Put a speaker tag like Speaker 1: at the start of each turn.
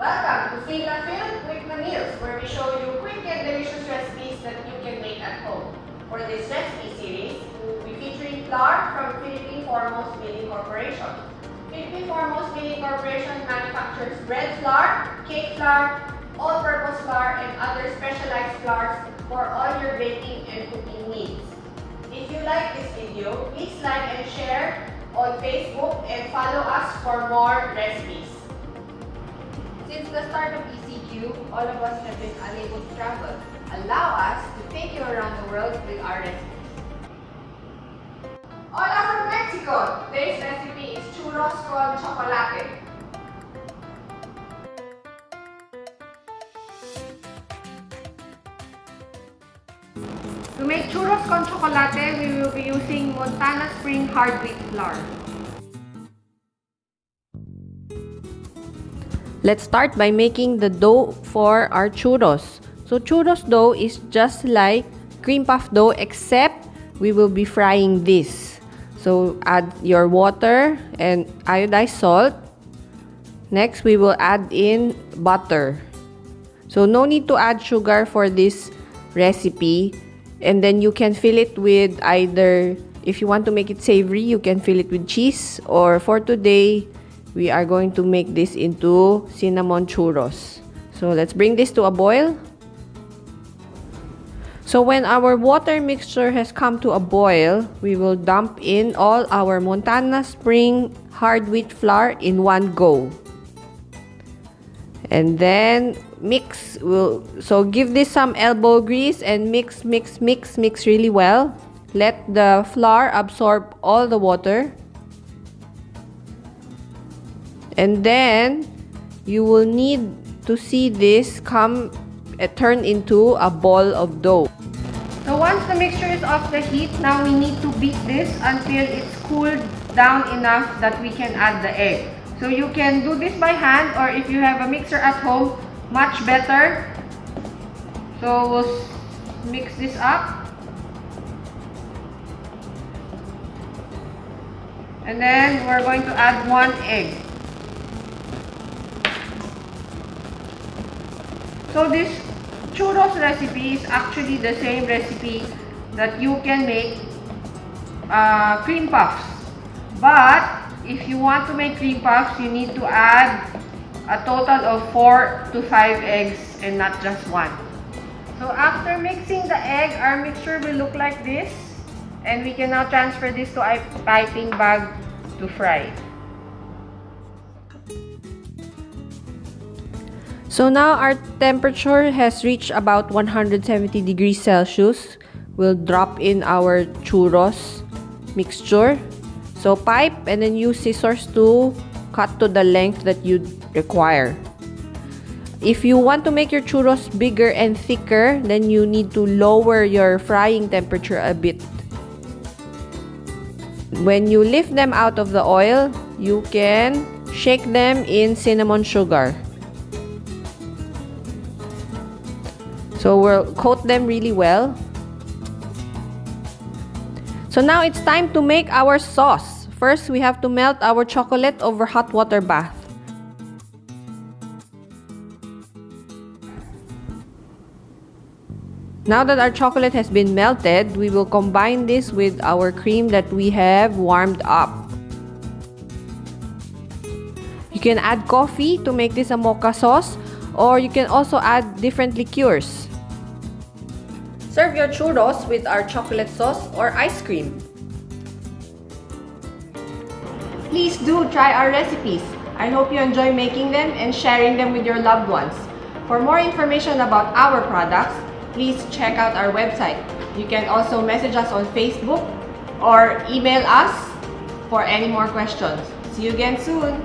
Speaker 1: Welcome to Fila Phil Quick Meals, where we show you quick and delicious recipes that you can make at home. For this recipe series, we'll be featuring flour from Philippine Foremost Milling Corporation. Philippine Foremost Milling Corporation manufactures bread flour, cake flour, all-purpose flour, and other specialized flours for all your baking and cooking needs. If you like this video, please like and share on Facebook and follow us for more recipes. Since the start of ECQ, all of us have been unable to travel. Allow us to take you around the world with our recipes. Hola from Mexico! Today's recipe is Churros Con Chocolate. To make Churros Con Chocolate, we will be using Montana Spring hard wheat flour.
Speaker 2: Let's start by making the dough for our churros. So churros dough is just like cream puff dough, except we will be frying this. So add your water and iodized salt. Next, we will add in butter. So no need to add sugar for this recipe. And then you can fill it with either, if you want to make it savory, you can fill it with cheese. Or for today, we are going to make this into cinnamon churros. So let's bring this to a boil. So when our water mixture has come to a boil, we will dump in all our Montana Spring hard wheat flour in one go. And then mix. So give this some elbow grease and mix really well. Let the flour absorb all the water. And then you will need to see this turn into a ball of dough.
Speaker 1: So once the mixture is off the heat, now we need to beat this until it's cooled down enough that we can add the egg. So you can do this by hand, or if you have a mixer at home, much better. So we'll mix this up. And then we're going to add 1 egg. So this churros recipe is actually the same recipe that you can make cream puffs. But if you want to make cream puffs, you need to add a total of 4 to 5 eggs and not just 1. So after mixing the egg, our mixture will look like this. And we can now transfer this to a piping bag to fry.
Speaker 2: So now our temperature has reached about 170 degrees Celsius. We'll drop in our churros mixture. So pipe and then use scissors to cut to the length that you require. If you want to make your churros bigger and thicker, then you need to lower your frying temperature a bit. When you lift them out of the oil, you can shake them in cinnamon sugar. So we'll coat them really well. So now it's time to make our sauce. First, we have to melt our chocolate over hot water bath. Now that our chocolate has been melted, we will combine this with our cream that we have warmed up. You can add coffee to make this a mocha sauce, or you can also add different liqueurs. Serve your churros with our chocolate sauce or ice cream.
Speaker 1: Please do try our recipes. I hope you enjoy making them and sharing them with your loved ones. For more information about our products, please check out our website. You can also message us on Facebook or email us for any more questions. See you again soon!